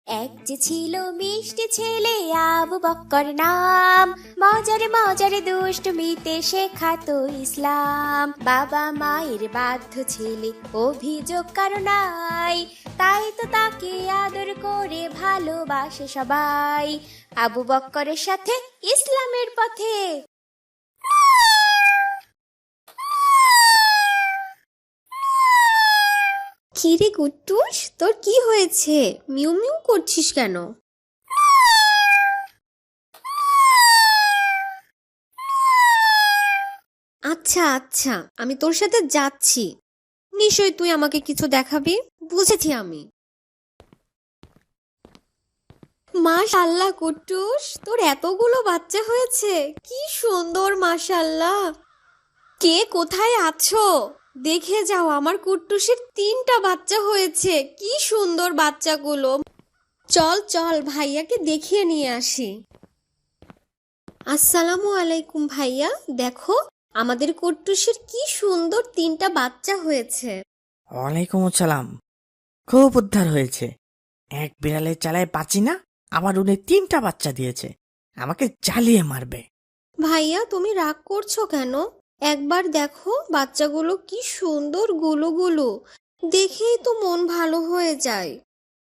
এক যে ছিল মিষ্টি ছেলে আবু বক্কর নাম, মজারে মজারে দুষ্টমিতে শেখাতো ইসলাম। বাবা মায়ের বাধ্য ছেলে, অভিযোগ কারো নাই, তাই তো তাকে আদর করে ভালোবাসে সবাই। আবু বক্করের সাথে ইসলামের পথে। কিরে কুট্টুস, তোর কি হয়েছে? মিউ মিউ করছিস কেন? আচ্ছা আচ্ছা, আমি তোর সাথে যাচ্ছি। নিশ্চয় তুই আমাকে কিছু দেখাবি, বুঝেছি আমি। মাশাআল্লাহ কুট্টুস, তোর এতগুলো বাচ্চা হয়েছে, কি সুন্দর মাশাআল্লাহ। কে কোথায় আছো? দেখে যাও, আমার কুট্টুসের 3টা বাচ্চা হয়েছে। কি সুন্দর বাচ্চাগুলো। চল চল, ভাইয়াকে দেখিয়ে নিয়ে আসি। আসসালামু আলাইকুম ভাইয়া, দেখো আমাদের কুট্টুসের কি সুন্দর 3টা বাচ্চা হয়েছে। ওয়ালাইকুম আসসালাম। খুব উদ্ধার হয়েছে। এক বিড়ালের চালায় বাঁচি না, আবার উনি 3টা বাচ্চা দিয়েছে। আমাকে জ্বালিয়ে মারবে। ভাইয়া তুমি রাগ করছো কেন? একবার দেখো বাচ্চাগুলো কি সুন্দর গুলো, দেখেই তো মন ভালো হয়ে যায়।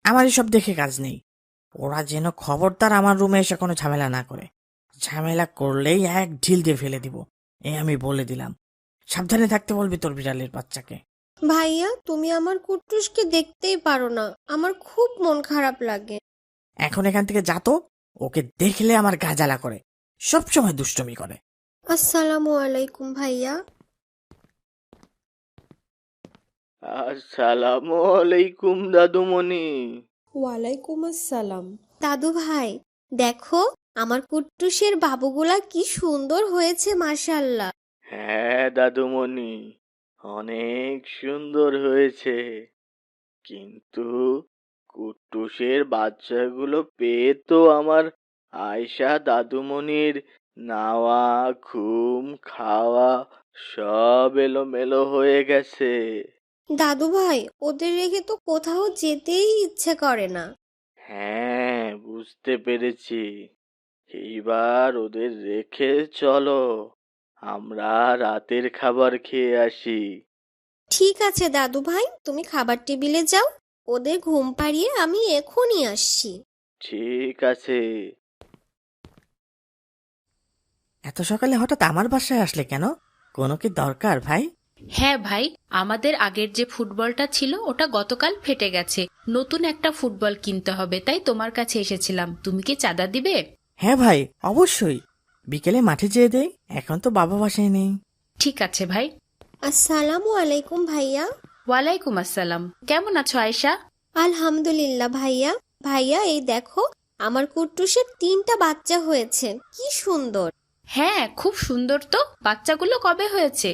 আমার এসব দেখে কাজ নেই। ওরা যেন খবরদার আমার রুমে এসে কোনো ঝামেলা না করে। ঝামেলা করলেই এক ঢিল দিয়ে ফেলে দিব, এই আমি বলে দিলাম। সাবধানে থাকতে বলবি তোর বিড়ালের বাচ্চাকে। ভাইয়া তুমি আমার কুট্টুসকে দেখতেই পারো না, আমার খুব মন খারাপ লাগে। এখন এখান থেকে যা তো। ওকে দেখলে আমার গা জ্বালা করে, সবসময় দুষ্টুমি করে। আসসালামু আলাইকুম ভাইয়া। আসসালামু আলাইকুম দাদুমণি। ওয়ালাইকুম আসসালাম। দাদু ভাই, দেখো আমার কুট্টুসের বাবুগুলা কি সুন্দর হয়েছে মাশাআল্লাহ। হ্যাঁ দাদুমণি, অনেক সুন্দর হয়েছে, কিন্তু কুট্টুসের বাচ্চাগুলো পেয়ে তো আমার আয়শা দাদুমণির নাওয়া, ঘুম, খাওয়া সব এলোমেলো হয়ে গেছে। দাদু ভাই, ওদের রেখে তো কোথাও যেতেই ইচ্ছে করে না। হ্যাঁ, বুঝতে পেরেছি। এইবার ওদের রেখে চলো, আমরা রাতের খাবার খেয়ে আসি। ঠিক আছে দাদু ভাই, তুমি খাবার টেবিলে যাও, ওদের ঘুম পাড়িয়ে আমি এখনই আসছি। ঠিক আছে। এত সকালে হঠাৎ আমার বাসায় আসলে কেন? কোনো কি দরকার ভাই? হ্যাঁ ভাই, আমাদের আগের যে ফুটবলটা ছিল ওটা গতকাল ফেটে গেছে। নতুন একটা ফুটবল কিনতে হবে, তাই তোমার কাছে এসেছিলাম। তুমি কি চাঁদা দিবে? হ্যাঁ ভাই, অবশ্যই। বিকেলে মাঠে যেয়ে দেই, এখন তো বাবা বাসায় নেই। ঠিক আছে ভাই। আসসালামু আলাইকুম ভাইয়া। ওয়ালাইকুম আসসালাম। কেমন আছো আয়শা? আলহামদুলিল্লাহ ভাইয়া। ভাইয়া এই দেখো, আমার কুট্টুসের 3টা বাচ্চা হয়েছে, কি সুন্দর। হ্যাঁ, খুব সুন্দর তো। বাচ্চাগুলো কবে হয়েছে?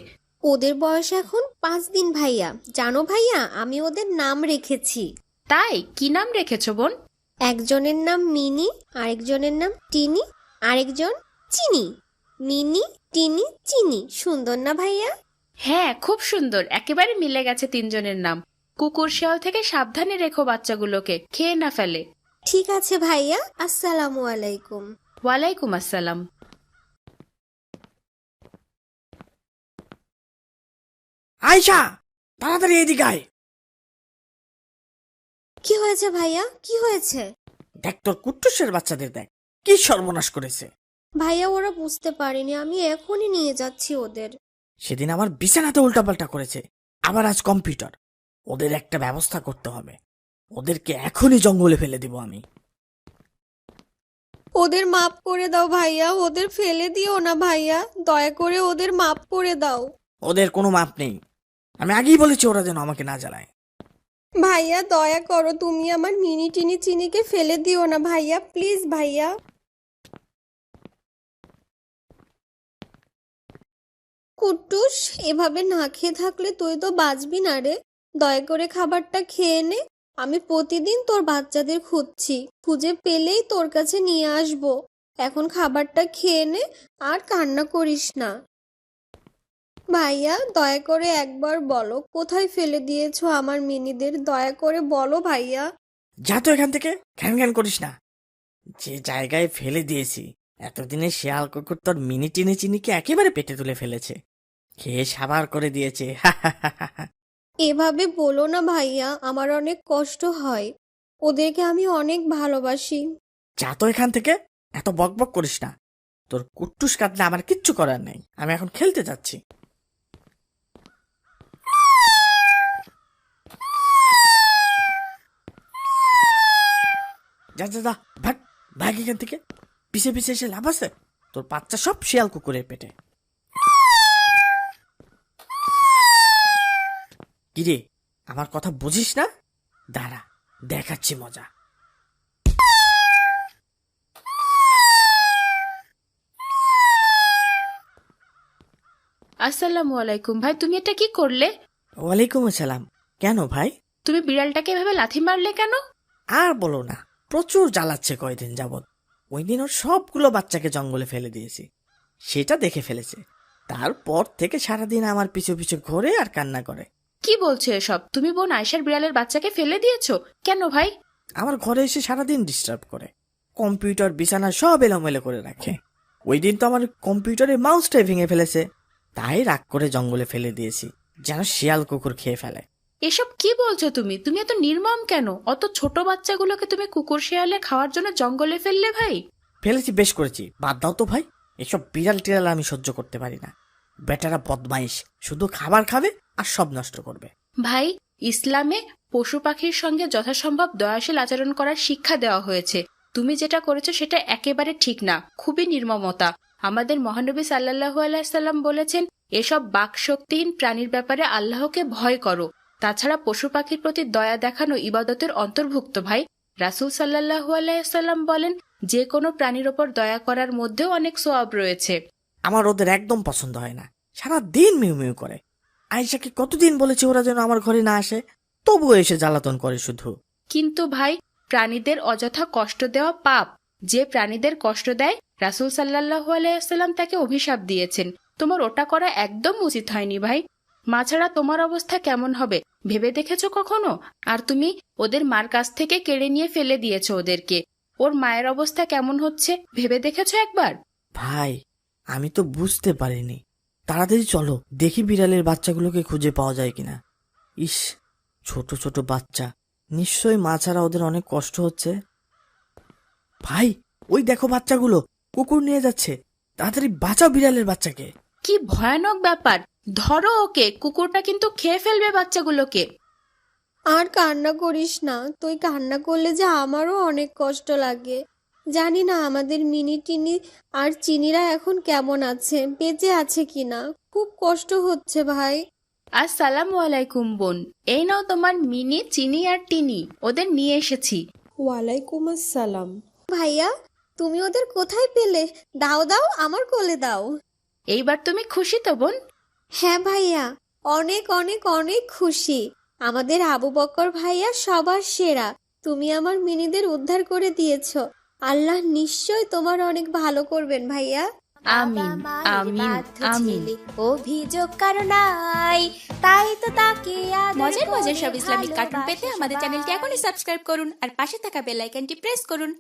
ওদের বয়স এখন 5 দিন ভাইয়া। জানো ভাইয়া, আমি ওদের নাম রেখেছি। তাই? কি নাম রেখেছো বোন? একজনের নাম মিনি, আরেকজনের নাম টিনি, আরেকজন চিনি। মিনি, টিনি, চিনি, সুন্দর না ভাইয়া? হ্যাঁ, খুব সুন্দর। একেবারে মিলে গেছে তিনজনের নাম। কুকুর শেয়াল থেকে সাবধানে রেখো বাচ্চাগুলোকে, খেয়ে না ফেলে। ঠিক আছে ভাইয়া, আসসালামু আলাইকুম। ওয়ালাইকুম আসসালাম। আয়শা, তাড়াতাড়ি এদিকে আয়। কি হয়েছে ভাইয়া, কি হয়েছে? দেখ তোর কুট্টুসের বাচ্চাদের দেখ, কি সর্বনাশ করেছে। ভাইয়া ওরা বুঝতে পারেনি, আমি এখনই নিয়ে যাচ্ছি ওদের। সেদিন আমার বিছানাতে উল্টাপাল্টা করেছে, আবার আজ কম্পিউটার। ওদের একটা ব্যবস্থা করতে হবে। ওদেরকে এখনই জঙ্গলে ফেলে দিব আমি। ওদের মাফ করে দাও ভাইয়া, ওদের ফেলে দিও না ভাইয়া, দয়া করে ওদের মাফ করে দাও। ওদের কোনো মাপ নেই। আমি আগেই বলেছি ওরা যেন আমাকে না জ্বালায়। ভাইয়া দয়া করো, তুমি আমার মিনি টিনি চিনিকে ফেলে দিও না ভাইয়া, প্লিজ ভাইয়া। কুট্টুস, এভাবে না খেয়ে থাকলে তুই তো বাঁচবি না রে। দয়া করে খাবারটা খেয়ে নে। আমি প্রতিদিন তোর বাচ্চাদের খুঁজছি, খুঁজে পেলেই তোর কাছে নিয়ে আসবো। এখন খাবারটা খেয়ে নে, আর কান্না করিস না। ভাইয়া দয়া করে একবার বলো, কোথায় ফেলে দিয়েছো আমার মিনিদের, দয়া করে বলো ভাইয়া। যা তো এখান থেকে, ঘ্যান ঘ্যান করিস না। যে জায়গায় ফেলে দিয়েছি, এতদিনে শিয়াল কুকুর তোর মিনি টিনি চিনিকে একেবারে পেটে তুলে ফেলেছে, খেয়ে সাবার করে দিয়েছে। এভাবে বলো না ভাইয়া, আমার অনেক কষ্ট হয়। ওদেরকে আমি অনেক ভালোবাসি। যা তো এখান থেকে, এত বকবক করিস না। তোর কুট্টুস কাটলে আমার কিচ্ছু করার নেই, আমি এখন খেলতে যাচ্ছি। যা যা যা, ভাগ ভাগ এখান থেকে। পিছে পিছে এসে লাভ আছে? তোর বাচ্চা সব শিয়াল কুকুরের পেটে। কিরে, আমার কথা বুঝিস না? দাঁড়া, দেখাচ্ছি মজা। আসসালামু আলাইকুম ভাই, তুমি এটা কি করলে? ওয়ালাইকুম আসসালাম। কেন ভাই? তুমি বিড়ালটাকে এভাবে লাথি মারলে কেন? আর বলো না, প্রচুর জ্বালাচ্ছে কয়দিন যাবৎ। ওই দিন ওর সবগুলো বাচ্চাকে জঙ্গলে ফেলে দিয়েছি, সেটা দেখে ফেলেছে। তারপর থেকে সারাদিন আমার পিছু পিছু ঘোরে আর কান্না করে। কি বলছো এসব? তুমি বোন আয়শার বিড়ালের বাচ্চাকে ফেলে দিয়েছো কেন ভাই? আমার ঘরে এসে সারাদিন ডিস্টার্ব করে, কম্পিউটার বিছানা সব এলোমেলো করে রাখে। ওই দিন তো আমার কম্পিউটারের মাউসটাই ভেঙে ফেলেছে, তাই রাগ করে জঙ্গলে ফেলে দিয়েছি, যেন শিয়াল কুকুর খেয়ে ফেলে। এসব কি বলছো তুমি? তুমি এত নির্মম কেন? অত ছোট বাচ্চাগুলোকে তুমি কুকুর শিয়ালে খাওয়ার জন্য জঙ্গলে ফেললে ভাই? ফেলেছি, বেশ করেছি, বাদ দাও তো ভাই। এসব বিড়াল টিড়াল আমি সহ্য করতে পারি না। বেটারা বদমাইশ, শুধু খাবার খাবে আর সব নষ্ট করবে। ভাই, ইসলামে পশু পাখির সঙ্গে যথাসম্ভব দয়াশীল আচরণ করার শিক্ষা দেওয়া হয়েছে। তুমি যেটা করেছো সেটা একেবারে ঠিক না, খুবই নির্মমতা। আমাদের মহানবী সাল্লাল্লাহু আলাইহি সাল্লাম বলেছেন, এসব বাকশক্তিহীন প্রাণীর ব্যাপারে আল্লাহকে ভয় করো। তাছাড়া পশু পাখির প্রতি দয়া দেখানো ইবাদতের অন্তর্ভুক্ত ভাই। রাসূল সাল্লাল্লাহু আলাইহি সাল্লাম বলেন, যে কোনো প্রাণীর ওপর দয়া করার মধ্যেও অনেক সওয়াব রয়েছে। আমার ওদের একদম পছন্দ হয় না, সারা দিন মিউ মিউ করে। আয়েশাকে কতদিন বলেছে ওরা যেন আমার ঘরে না আসে, তবুও এসে জ্বালাতন করে শুধু। কিন্তু ভাই, প্রাণীদের অযথা কষ্ট দেওয়া পাপ। যে প্রাণীদের কষ্ট দেয়, রাসূল সাল্লাল্লাহু আলাইহি সাল্লাম তাকে অভিশাপ দিয়েছেন। তোমার ওটা করা একদম উচিত হয়নি ভাই। মা ছাড়া তোমার অবস্থা কেমন হবে ভেবে দেখেছো কখনো? আর তুমি ওদের মার কাছ থেকে কেড়ে নিয়ে ফেলে দিয়েছো ওদেরকে। ওর মায়ের অবস্থা কেমন হচ্ছে ভেবে দেখেছো একবার? ভাই, আমি তো বুঝতে পারিনি। তাড়াতাড়ি চলো, দেখি বিড়ালের বাচ্চাগুলোকে খুঁজে পাওয়া যায় কিনা। ইস, ছোট ছোট বাচ্চা, নিশ্চয়ই মা ছাড়া ওদের অনেক কষ্ট হচ্ছে। ভাই, ওই দেখো বাচ্চাগুলো, কুকুর নিয়ে যাচ্ছে। তাড়াতাড়ি বাঁচাও বিড়ালের বাচ্চাকে। কি ভয়ানক ব্যাপার! ধরো ওকে, কুকুরটা কিন্তু খেয়ে ফেলবে বাচ্চাগুলোকে। আর কান্না করিস না, তুই কান্না করলে যে আমারও অনেক কষ্ট লাগে। জানি না আমাদের মিনি টিনি আর চিনিরা এখন কেমন আছে, বেঁচে আছে কিনা। খুব কষ্ট হচ্ছে ভাই। আসসালামু আলাইকুম বোন, এই নাও তোমার মিনি, চিনি আর টিনি, ওদের নিয়ে এসেছি। ওয়ালাইকুম আসসালাম। ভাইয়া, তুমি ওদের কোথায় পেলে? দাও দাও, আমার কোলে দাও। এইবার তুমি খুশি তো বোন? হ্যাঁ ভাইয়া, অনেক অনেক অনেক খুশি। আমাদের আবু বক্কর ভাইয়া সবার সেরা। তুমি আমার মিনিদের উদ্ধার করে দিয়েছো। আল্লাহ নিশ্চয় তোমার অনেক ভালো করবেন ভাইয়া। আমিন, বাবা মায়ের আমিন, বাধ্য আমিন। ছেলে, অভিযোগ কারো নাই, তাই তো তাকে আদর মজার করে সব ইসলামিক কার্টুন পেতে ভালোবাসে আমাদের চ্যানেলটি সবাই। এখনই সাবস্ক্রাইব করুন আর পাশে থাকা বেল আইকনটি প্রেস করুন।